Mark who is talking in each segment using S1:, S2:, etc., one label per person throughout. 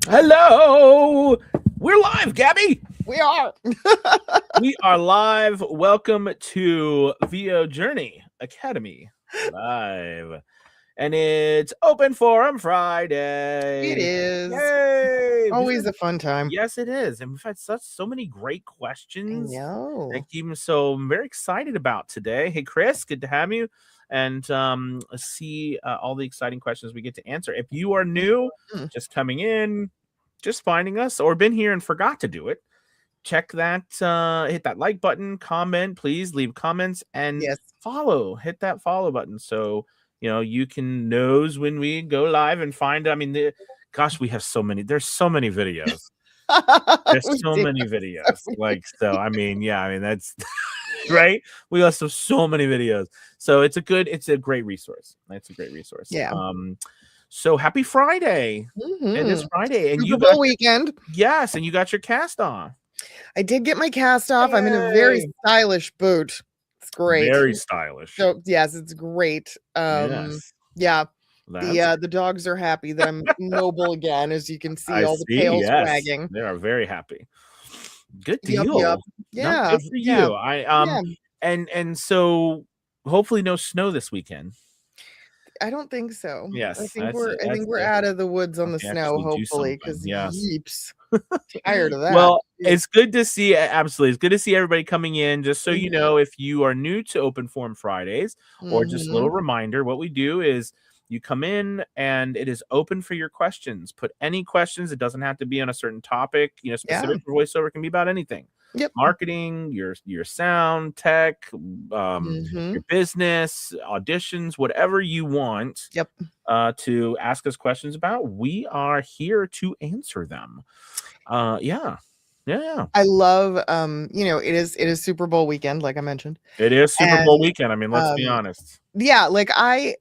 S1: Hello. We're live, Gabby.
S2: We are.
S1: We are live. Welcome to VO Journey Academy Live. And it's Open Forum Friday.
S2: It is.
S1: Yay.
S2: Always a fun time.
S1: Yes, it is. And we've had so many great
S2: I
S1: questions.
S2: know.
S1: Thank you. So I'm very excited about today. Hey, Chris, good to have you. And see all the exciting questions we get to answer. If you are new, just coming in, just finding us, or been here and forgot to do it, check that, hit that like button, comment, please leave comments, and
S2: Yes.
S1: follow. Hit that follow button so you can knows when we go live and find. I mean, gosh, we have so many. There's so many videos. There's so many videos. I mean, that's right. We also have so many videos. So it's a great resource. It's a great resource.
S2: Yeah.
S1: So happy Friday. It is Friday. And
S2: Super Bowl weekend.
S1: Yes, and you got your cast on.
S2: I did get my cast off. Yay. I'm in a very stylish boot. It's great.
S1: Very stylish.
S2: So yes, it's great.
S1: Yes.
S2: Yeah. The dogs are happy that I'm mobile again, as you can see all the tails wagging.
S1: They are very happy. Good deal.
S2: Yep.
S1: Yeah.
S2: No,
S1: good for you. And so hopefully no snow this weekend.
S2: I don't think so.
S1: Yes.
S2: I think we're out of the woods on the snow, hopefully, because yeeps. Tired of that.
S1: Well, it's good to see. Absolutely. It's good to see everybody coming in. Just so you know, if you are new to Open Forum Fridays, or just a little reminder, what we do is you come in and it is open for your questions. Put any questions. It doesn't have to be on a certain topic. Specific for voiceover, can be about anything.
S2: Yep.
S1: Marketing, your sound, tech, your business, auditions, whatever you want.
S2: Yep.
S1: To ask us questions about, we are here to answer them. Yeah.
S2: I love it is Super Bowl weekend, like I mentioned.
S1: It is Super Bowl weekend. I mean, let's be honest.
S2: Yeah, like I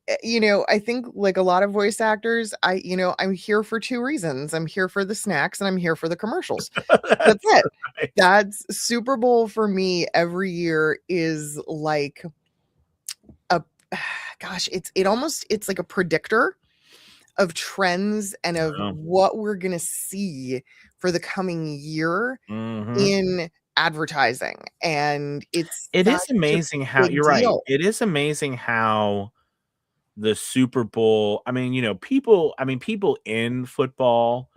S2: think like a lot of voice actors, I'm here for two reasons. I'm here for the snacks and I'm here for the commercials. That's it. Right. That's Super Bowl for me every year is like it's like a predictor of trends and of what we're gonna see for the coming year in advertising. And it is
S1: amazing how you're right. It is amazing how the Super Bowl, people in football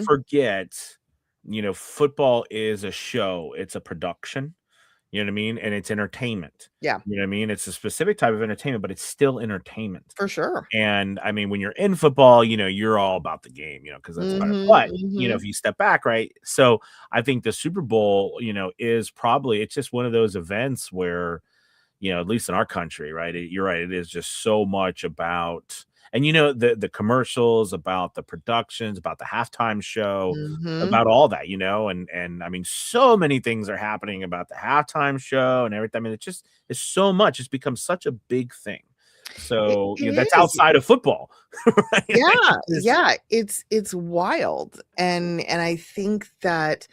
S1: forget, football is a show, it's a production. You know what I mean? And it's entertainment.
S2: Yeah.
S1: You know what I mean? It's a specific type of entertainment, but it's still entertainment.
S2: For sure.
S1: And I mean, when you're in football, you're all about the game, because that's but if you step back, right? So I think the Super Bowl, is probably, it's just one of those events where, at least in our country, right? You're right. It is just so much about, and the commercials, about the productions, about the halftime show, about all that, and I mean, so many things are happening about the halftime show and everything. I mean, it's so much. It's become such a big thing. So that's outside of football. Right?
S2: Yeah. It's wild. And I think that,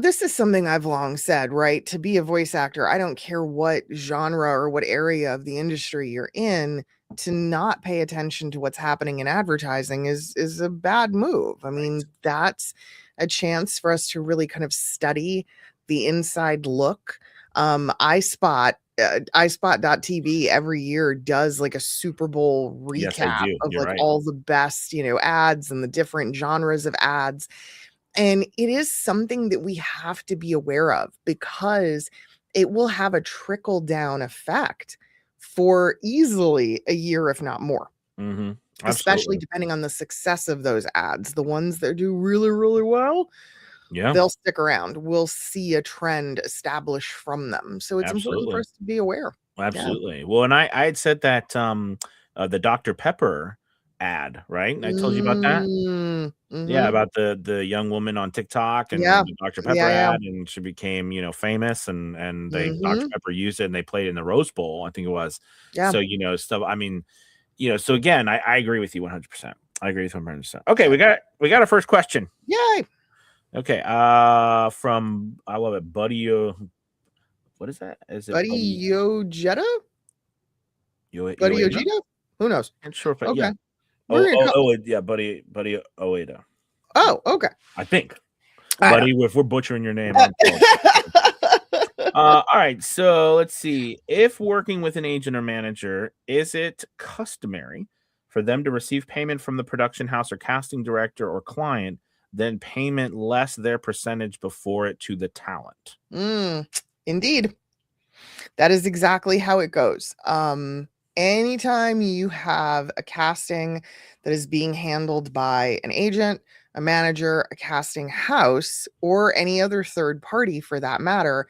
S2: this is something I've long said, right? To be a voice actor, I don't care what genre or what area of the industry you're in, to not pay attention to what's happening in advertising is a bad move. I mean, that's a chance for us to really kind of study the inside look. iSpot.tv every year does like a Super Bowl recap of like all the best, ads and the different genres of ads. And it is something that we have to be aware of, because it will have a trickle down effect for easily a year, if not more. Especially depending on the success of those ads. The ones that do really, really well, they'll stick around. We'll see a trend establish from them. So it's important for us to be aware.
S1: Absolutely. Yeah. Well, and I had said that the Dr. Pepper ad, right? I told you about that. Yeah, about the young woman on TikTok and the Dr. Pepper ad, and she became famous, and they Dr. Pepper used it and they played it in the Rose Bowl, I think it was. So stuff. I mean, so again, I agree with you 100%. I agree with you 100%. Okay, we got our first question.
S2: Yay.
S1: Okay, from, I love it, Buddy. What is that? Is it
S2: Buddy Ojeda?
S1: Buddy
S2: Ojeda? Who knows?
S1: I'm sure.
S2: Okay.
S1: Yeah, Buddy Oeda.
S2: Oh, okay.
S1: I think. Buddy, if we're butchering your name, I'm all right, so let's see. If working with an agent or manager, is it customary for them to receive payment from the production house or casting director or client, then payment less their percentage before it to the talent?
S2: Indeed. That is exactly how it goes. Anytime you have a casting that is being handled by an agent, a manager, a casting house, or any other third party for that matter,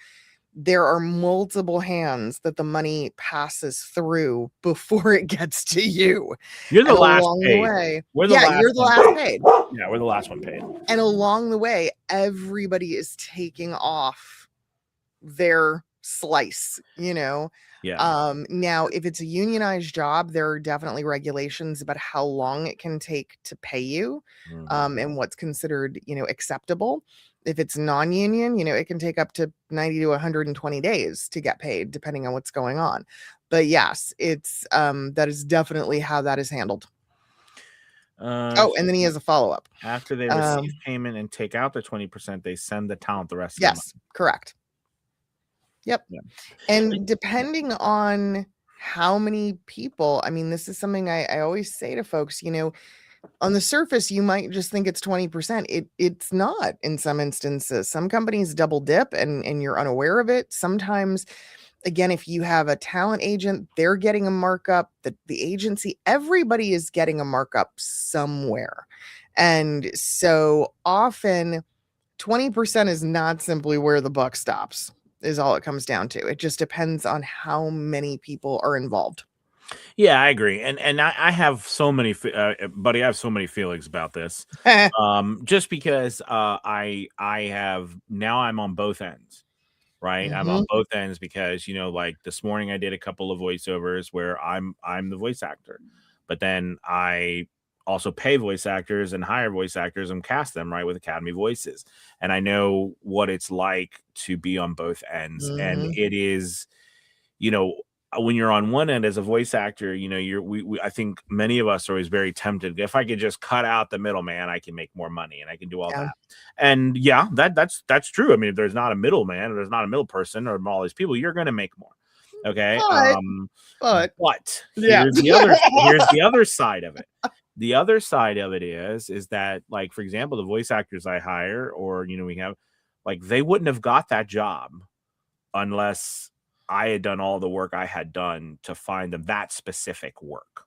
S2: there are multiple hands that the money passes through before it gets to you.
S1: You're the last paid.
S2: You're the last paid.
S1: Yeah, we're the last one paid.
S2: And along the way, everybody is taking off their slice,
S1: Yeah.
S2: Now, if it's a unionized job, there are definitely regulations about how long it can take to pay you, and what's considered, acceptable. If it's non-union, it can take up to 90 to 120 days to get paid, depending on what's going on. But yes, it's that is definitely how that is handled. And then he has a follow-up.
S1: After they receive payment and take out the 20%, they send the talent the rest of the money.
S2: Yes, correct. Yep. Yeah. And depending on how many people, this is something I always say to folks, on the surface, you might just think it's 20%. It's not in some instances. Some companies double dip and you're unaware of it. Sometimes, again, if you have a talent agent, they're getting a markup. The agency, everybody is getting a markup somewhere. And so often 20% is not simply where the buck stops, is all it comes down to. It just depends on how many people are involved.
S1: Yeah, I agree. And I have so many, buddy, I have so many feelings about this. Just because I'm on both ends, right? I'm on both ends because, like this morning I did a couple of voiceovers where I'm the voice actor, but then I also pay voice actors and hire voice actors and cast them, right, with Academy Voices. And I know what it's like to be on both ends. And it is, when you're on one end as a voice actor, I think many of us are always very tempted. If I could just cut out the middleman, I can make more money and I can do all that. And yeah, that's true. If there's not a middleman, or there's not a middle person, or all these people, you're going to make more. Okay. But here's the other side of it. The other side of it is that, like, for example, the voice actors I hire, or, we have, like, they wouldn't have got that job unless I had done all the work I had done to find them that specific work.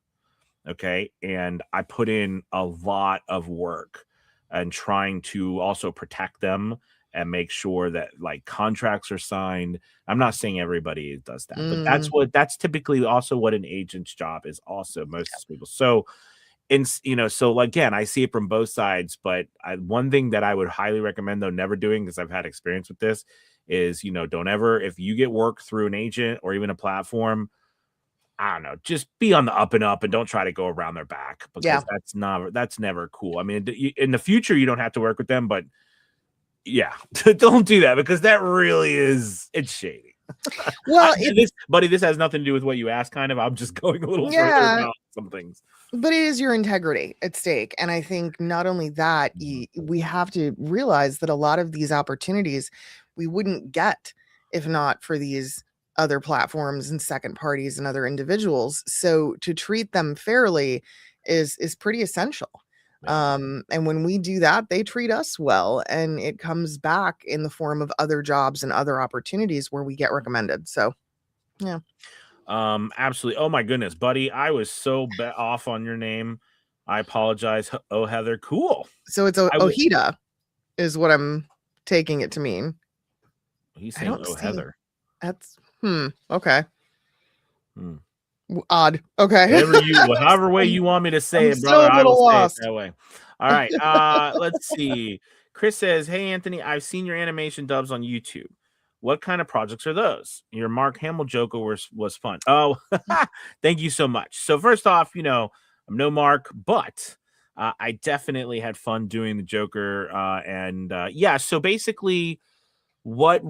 S1: Okay. And I put in a lot of work and trying to also protect them and make sure that, like, contracts are signed. I'm not saying everybody does that, but that's typically also what an agent's job is, also most people. So, so again, I see it from both sides, but one thing that I would highly recommend, though, never doing, because I've had experience with this, is, don't ever, if you get work through an agent or even a platform, I don't know, just be on the up and up and don't try to go around their back, because that's never cool. In the future, you don't have to work with them, but yeah, don't do that, because that really it's shady. Well, this has nothing to do with what you asked, kind of. I'm just going a little further about some things.
S2: But it is your integrity at stake. And I think not only that, we have to realize that a lot of these opportunities we wouldn't get if not for these other platforms and second parties and other individuals. So to treat them fairly is pretty essential. And when we do that, they treat us well, and it comes back in the form of other jobs and other opportunities where we get recommended. So, yeah.
S1: Absolutely. Oh my goodness, buddy, I was so off on your name. I apologize. Oh, Heather. Cool.
S2: So it's Ojeda is what I'm taking it to mean.
S1: He's saying Heather.
S2: That's okay. Odd. Okay.
S1: However way you want me to say it, brother, I will say it that way. All right. Let's see. Chris says, "Hey Anthony, I've seen your animation dubs on YouTube. What kind of projects are those? Your Mark Hamill Joker was fun." Oh, thank you so much. So first off, I'm no Mark, but I definitely had fun doing the Joker. So basically, what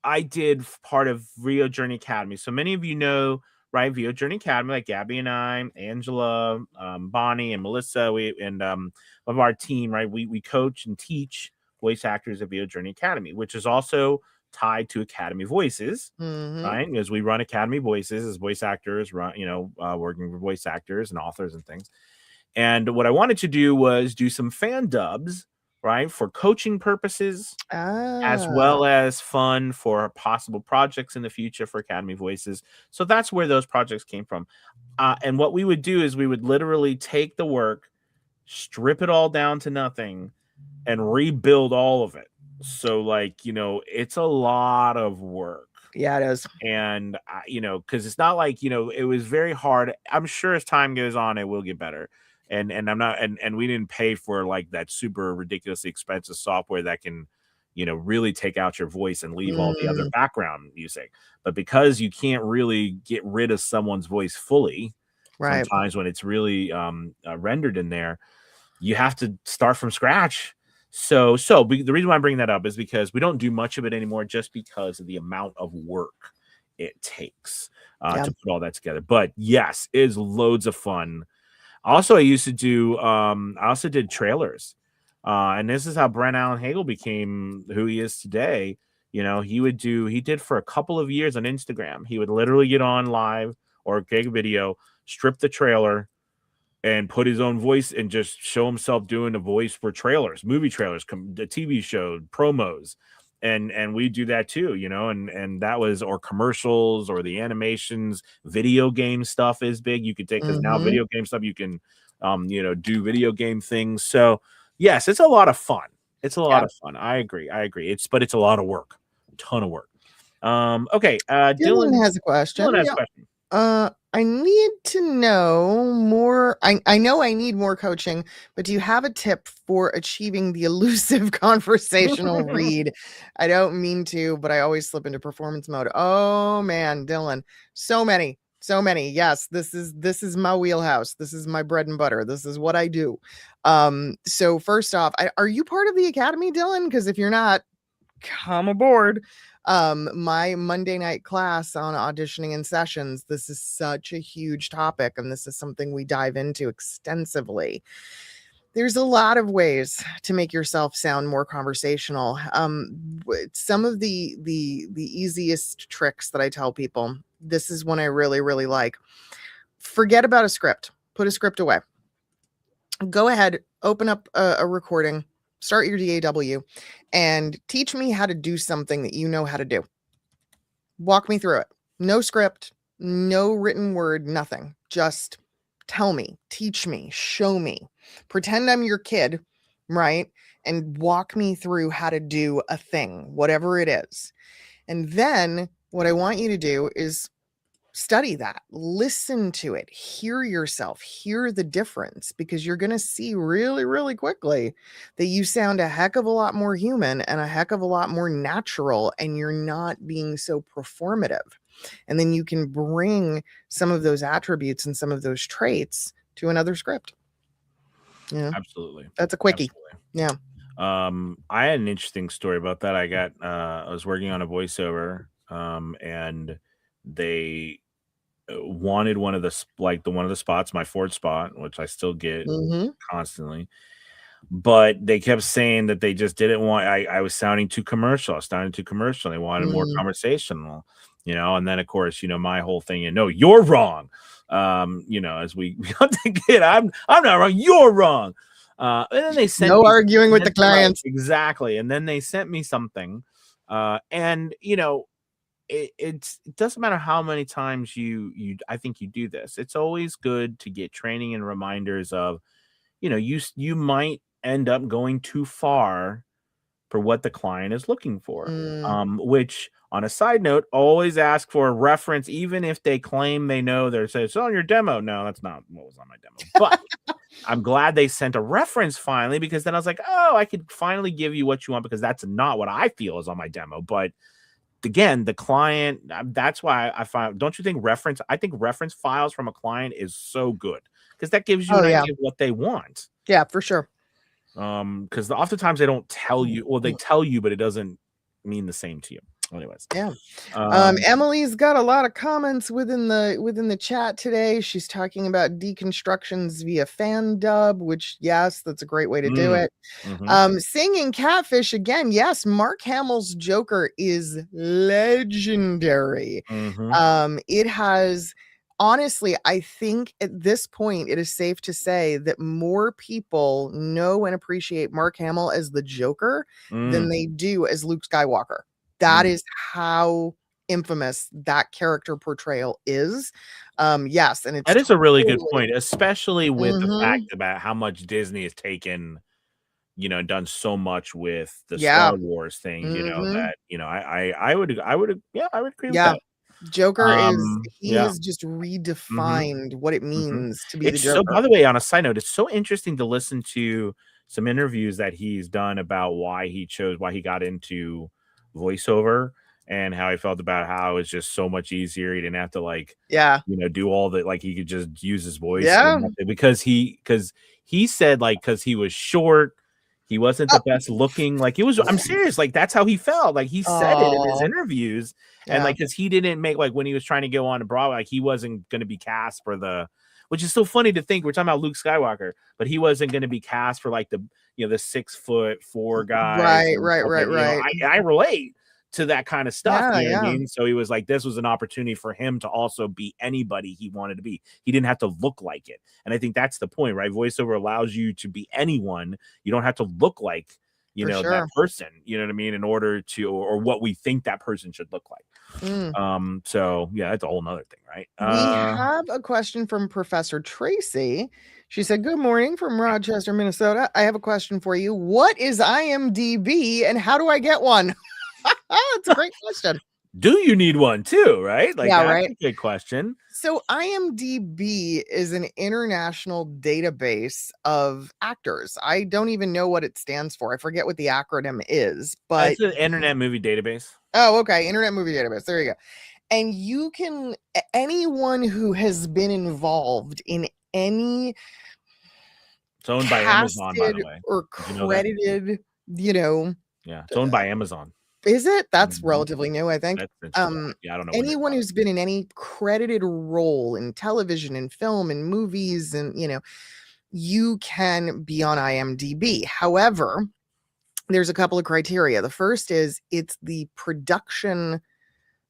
S1: I did, part of Rio Journey Academy. So many of you know right? VO Journey Academy, like Gabby and I, Angela, Bonnie, and Melissa, of our team, right? We coach and teach voice actors at VO Journey Academy, which is also tied to Academy Voices, right? Because we run Academy Voices as voice actors, working for voice actors and authors and things. And what I wanted to do was do some fan dubs, right, for coaching purposes, as well as fun for possible projects in the future for Academy Voices. So that's where those projects came from. And what we would do is we would literally take the work, strip it all down to nothing, and rebuild all of it. So, like, it's a lot of work.
S2: Yeah, it is.
S1: And, because it's not like, it was very hard. I'm sure as time goes on, it will get better. And I'm not, and we didn't pay for like that super ridiculously expensive software that can, really take out your voice and leave all the other background music. But because you can't really get rid of someone's voice fully,
S2: right,
S1: sometimes when it's really rendered in there, you have to start from scratch. So the reason why I'm bringing that up is because we don't do much of it anymore, just because of the amount of work it takes to put all that together. But yes, it is loads of fun. Also, I used to do, I also did trailers. And this is how Brent Allen Hagel became who he is today. He did for a couple of years on Instagram. He would literally get on live or gig video, strip the trailer, and put his own voice and just show himself doing a voice for trailers, movie trailers, the TV show, promos. And we do that too, and that was, or commercials, or the animations. Video game stuff is big. You could take, because now video game stuff, you can do video game things. So yes, it's a lot of fun. It's a lot of fun. I agree. But it's a lot of work, a ton of work. Okay.
S2: Dylan has a question. I need to know more. I know I need more coaching, but do you have a tip for achieving the elusive conversational read? I don't mean to, but I always slip into performance mode. Oh man, Dylan, so many. Yes, this is my wheelhouse. This is my bread and butter. This is what I do. So first off, are you part of the Academy, Dylan? Because if you're not, come aboard. My Monday night class on auditioning and sessions, this is such a huge topic, and this is something we dive into extensively. There's a lot of ways to make yourself sound more conversational. Some of the easiest tricks that I tell people, this is one I really, really like. Forget about a script. Put a script away. Go ahead, open up a recording, start your DAW, and teach me how to do something that you know how to do. Walk me through it. No script, no written word, nothing. Just tell me, teach me, show me. Pretend I'm your kid, right? And walk me through how to do a thing, whatever it is. And then what I want you to do is study that, listen to it, hear yourself, hear the difference, because you're going to see really, really quickly that you sound a heck of a lot more human and a heck of a lot more natural, and you're not being so performative. And then you can bring some of those attributes and some of those traits to another script. Yeah,
S1: absolutely.
S2: That's a quickie. Absolutely.
S1: Yeah. I had an interesting story about that. I was working on a voiceover, and they wanted one of the spots, my Ford spot, which I still get constantly, but they kept saying that they just didn't want. I was sounding too commercial. They wanted more conversational, And then of course, my whole thing, no, you're wrong. As we got to get, I'm not wrong. You're wrong. And then they sent
S2: no arguing with the clients.
S1: Exactly. And then they sent me something, and it doesn't matter how many times I think you do this. It's always good to get training and reminders of, you might end up going too far for what the client is looking for. Which, on a side note, always ask for a reference, even if they claim they know it's on your demo. No, that's not what was on my demo. But I'm glad they sent a reference finally, because then I was like, oh, I could finally give you what you want, because that's not what I feel is on my demo. But again, the client, that's why I find, don't you think I think reference files from a client is so good, because that gives you an idea of what they want.
S2: Yeah, for sure.
S1: Because oftentimes they don't tell you, or they tell you, but it doesn't mean the same to you. Anyways,
S2: yeah. Emily's got a lot of comments within the chat today. She's talking about deconstructions via fan dub, which yes, that's a great way to do it. Singing Catfish again. Yes, Mark Hamill's Joker is legendary. It has, honestly, I think at this point it is safe to say that more people know and appreciate Mark Hamill as the Joker than they do as Luke Skywalker. That is how infamous that character portrayal is. Yes, and it's
S1: that is a really good point, especially with the fact about how much Disney has taken, you know, done so much with the Star Wars thing, you know, that, you know, I would agree with that.
S2: Joker has just redefined what it means to be the Joker.
S1: So, by the way, on a side note, it's so interesting to listen to some interviews that he's done about why he got into voiceover and how he felt about how it was just so much easier. He didn't have to you know, do all the, like, he could just use his voice because he said, like, because he was short, he wasn't the best looking, like, I'm serious, like, that's how he felt, like, he said it in his interviews. And like, because he didn't make, like, when he was trying to go on to Broadway, like, he wasn't going to be cast for which is so funny to think, we're talking about Luke Skywalker, but he wasn't going to be cast for, like, the, you know, the 6'4" guy.
S2: Right.
S1: You know, I relate to that kind of stuff. You know what I mean? So he was like, this was an opportunity for him to also be anybody he wanted to be. He didn't have to look like it. And I think that's the point, right? Voiceover allows you to be anyone. You don't have to look like, you know, that person, you know what I mean? In order to, or what we think that person should look like. So yeah, that's a whole nother thing, right?
S2: We have a question from Professor Tracy. She said, good morning from Rochester, Minnesota. I have a question for you. What is IMDb and how do I get one? That's a great question.
S1: Do you need one too, right? Like, that's a good question.
S2: So IMDb is an international database of actors. I don't even know what it stands for. I forget what the acronym is, but
S1: it's an Internet Movie Database.
S2: Oh, okay. Internet Movie Database. There you go. And you can, anyone who has been involved in any,
S1: it's owned by Amazon, by the way,
S2: or credited, you know.
S1: Yeah, it's owned by Amazon.
S2: Is it? That's relatively new, I think.
S1: Yeah, I don't know.
S2: Anyone who's been in any credited role in television and film and movies, and, you know, you can be on IMDb. However, there's a couple of criteria. The first is it's the production,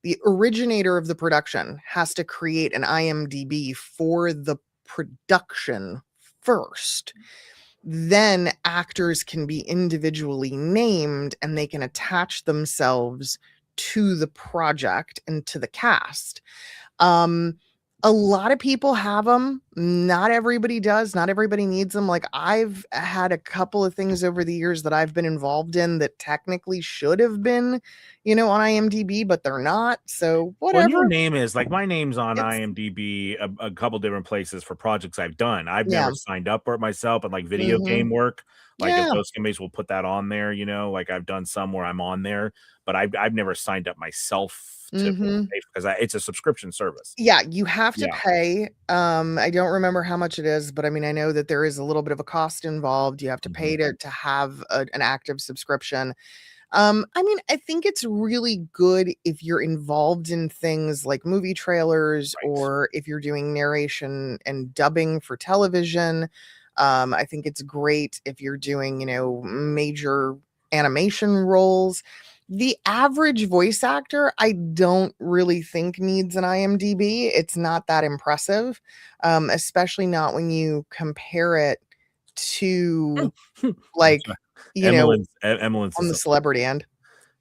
S2: the originator of the production has to create an IMDb for the production first. Then actors can be individually named and they can attach themselves to the project and to the cast. A lot of people have them. Not everybody does. Not everybody needs them. Like, I've had a couple of things over the years that I've been involved in that technically should have been, you know, on IMDb, but they're not. So whatever.
S1: Well, your name is, like, my name's on IMDb a couple different places for projects I've done. I've never signed up for it myself, but like video game work, like if those companies will put that on there, you know, like I've done some where I'm on there, but I've never signed up myself to pay because it's a subscription service.
S2: Yeah, you have to pay. I don't remember how much it is, but I mean, I know that there is a little bit of a cost involved. You have to pay to have an active subscription. I mean, I think it's really good if you're involved in things like movie trailers or if you're doing narration and dubbing for television. I think it's great if you're doing, you know, major animation roles. The average voice actor, I don't really think needs an IMDb. It's not that impressive, especially not when you compare it to, like, you know, on the celebrity end.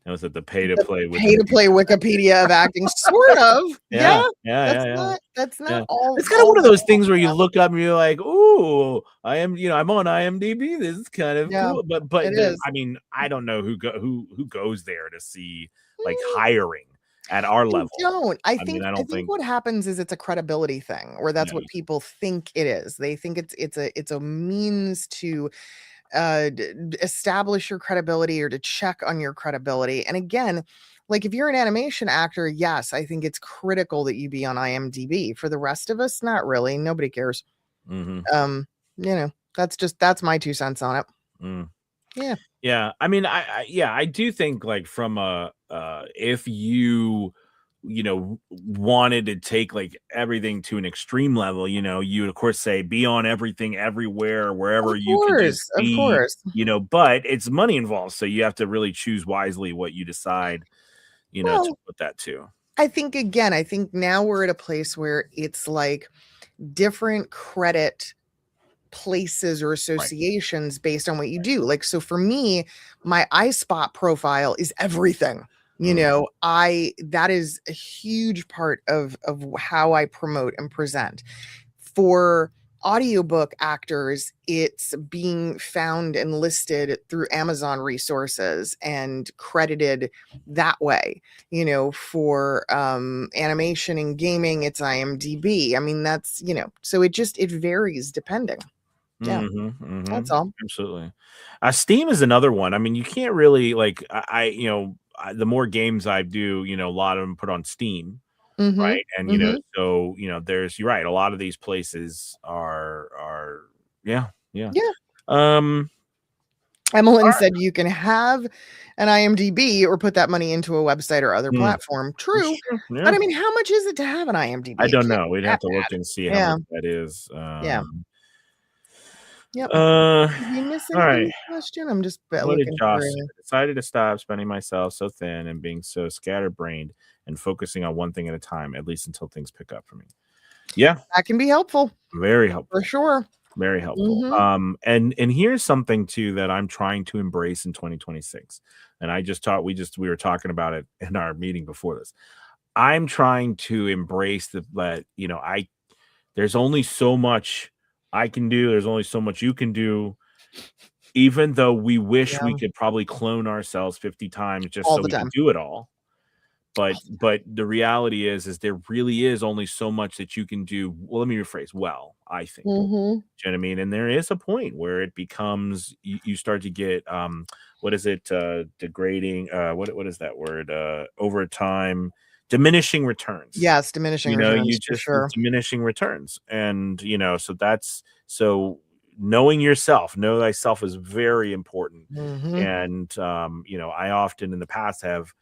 S1: It was at the pay-to-play
S2: Wikipedia of acting, sort of. That's not all.
S1: It's kind of one of those things where you look up and you're like, "Ooh, I'm on IMDb. This is kind of cool." But I mean, I don't know who goes there to see, like, hiring at our level.
S2: I think what happens is it's a credibility thing, or that's what people think it is. They think it's a means to establish your credibility or to check on your credibility. And again, like, if you're an animation actor, yes, I think it's critical that you be on IMDb. For the rest of us, not really. Nobody cares. You know, that's my 2 cents on it.
S1: Yeah. I mean, I do think, like, from a if you wanted to take like everything to an extreme level, you would of course say be on everything everywhere, wherever you can just
S2: Of
S1: be,
S2: course.
S1: but it's money involved. So you have to really choose wisely what you decide, to put that to.
S2: I think now we're at a place where it's like different credit places or associations based on what you do. Like, so for me, my iSpot profile is everything. That is a huge part of how I promote and present. For audiobook actors, it's being found and listed through Amazon resources and credited that way. For animation and gaming, it's IMDb. I mean, that's, so it varies depending. Yeah. That's all.
S1: Absolutely. Steam is another one. I mean, you can't really like the more games I do, a lot of them put on Steam. Right. And so there's, you're right, a lot of these places are yeah.
S2: Emmeline said you can have an IMDb or put that money into a website or other platform. True.
S1: Yeah.
S2: But I mean, how much is it to have an IMDb?
S1: I don't know. We'd have to look and see how much that is.
S2: Yeah. Yep.
S1: Did
S2: you miss
S1: all right.
S2: question? I'm just
S1: looking for it. I decided to stop spending myself so thin and being so scatterbrained and focusing on one thing at a time, at least until things pick up for me. Yeah.
S2: That can be helpful.
S1: Very helpful.
S2: For sure.
S1: Very helpful. And here's something too that I'm trying to embrace in 2026. And I just thought we were talking about it in our meeting before this. I'm trying to embrace that, there's only so much I can do. There's only so much you can do. Even though we wish we could probably clone ourselves 50 times just so we can do it all. But the reality is there really is only so much that you can do. Well, let me rephrase. Well, I think. Do you know what I mean? And there is a point where it becomes you start to get what is it? Degrading. What is that word? Over time, diminishing returns.
S2: Yes, diminishing returns.
S1: You just diminishing returns, and so knowing yourself, know thyself is very important. And I often in the past have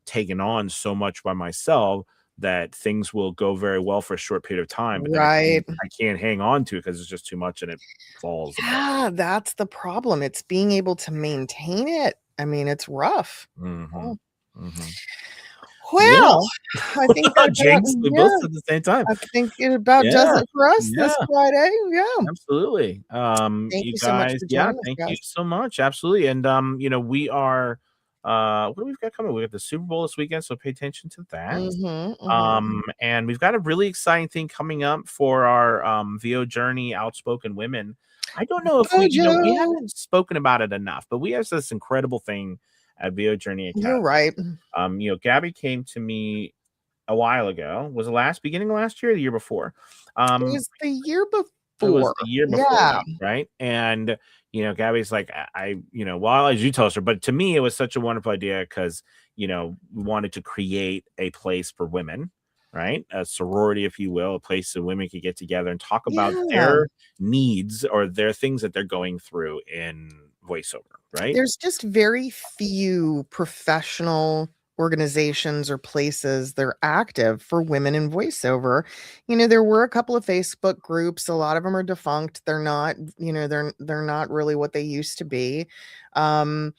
S1: taken on so much by myself that things will go very well for a short period of time, but I can't hang on to it because it's just too much and it falls.
S2: Yeah, that's the problem. It's being able to maintain it. I mean, it's rough. Well, I think that
S1: Jinx, we both at the same time.
S2: I think it about does it for us this Friday. Yeah,
S1: absolutely.
S2: Thank you so much for
S1: joining us, thank you so much. Absolutely. And we are what do we've got coming? We have the Super Bowl this weekend, so pay attention to that. And we've got a really exciting thing coming up for our VO Journey Outspoken Women. I don't know if we haven't spoken about it enough, but we have this incredible thing at VO Journey Academy.
S2: You're right.
S1: Gabby came to me a while ago. Was it beginning of last year or the year before?
S2: It was the year before.
S1: It was the year before, right? And Gabby's like, well, as you told her, but to me, it was such a wonderful idea because we wanted to create a place for women, right? A sorority, if you will, a place that women could get together and talk about their needs or their things that they're going through in voiceover, right?
S2: There's just very few professional organizations or places that are active for women in voiceover. There were a couple of Facebook groups. A lot of them are defunct. They're not, they're not really what they used to be. And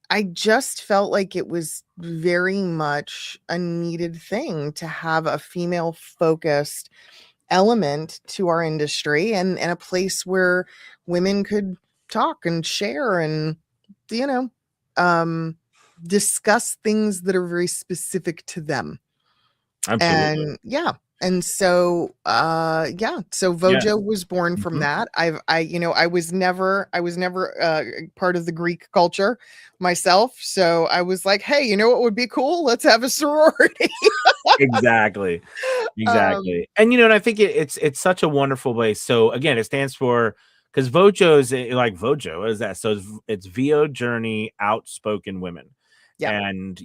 S2: I just felt like it was very much a needed thing to have a female focused element to our industry and a place where women could talk and share and, discuss things that are very specific to them.
S1: Absolutely.
S2: And so so Vojo was born from that. I was never part of the Greek culture myself, so I was like, hey, what would be cool? Let's have a sorority.
S1: Exactly. And and I think it's such a wonderful place. So again, it stands for, because Vojo is like Vojo. What is that? So it's VO Journey Outspoken Women. And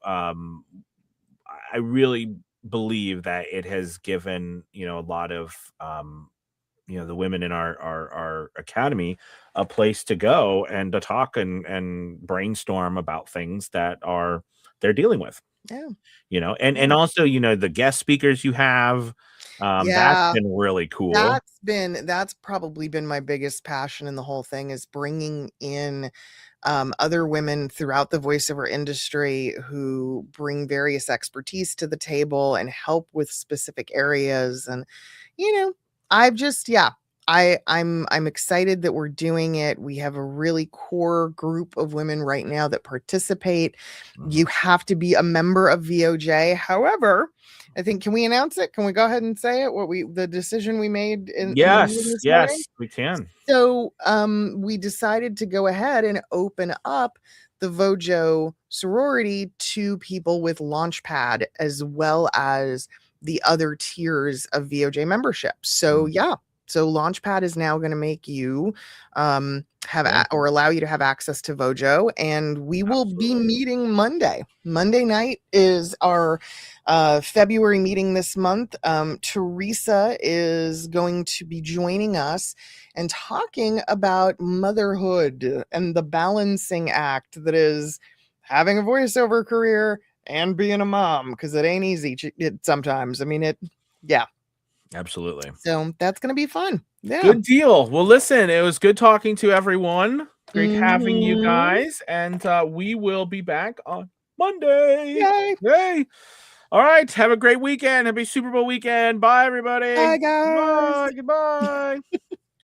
S1: I really believe that it has given a lot of the women in our academy a place to go and to talk and brainstorm about things that they're dealing with.
S2: Yeah.
S1: And also, the guest speakers you have, that's been really cool.
S2: That's probably been my biggest passion in the whole thing, is bringing in other women throughout the voiceover industry who bring various expertise to the table and help with specific areas. And, I've just, I'm excited that we're doing it. We have a really core group of women right now that participate. You have to be a member of VOJ. However, I think, can we announce it? Can we go ahead and say it? The decision we made in
S1: yes, we can.
S2: So we decided to go ahead and open up the Vojo sorority to people with Launchpad, as well as the other tiers of VOJ membership. So so Launchpad is now going to make you or allow you to have access to Vojo, and we will be meeting Monday. Monday night is our February meeting this month. Teresa is going to be joining us and talking about motherhood and the balancing act that is having a voiceover career and being a mom, because it ain't easy sometimes. I mean,
S1: absolutely.
S2: So that's going to be fun. Yeah.
S1: Good deal. Well, listen, it was good talking to everyone. Great having you guys. And we will be back on Monday. Yay. All right. Have a great weekend. Happy Super Bowl weekend. Bye, everybody.
S2: Bye, guys.
S1: Goodbye.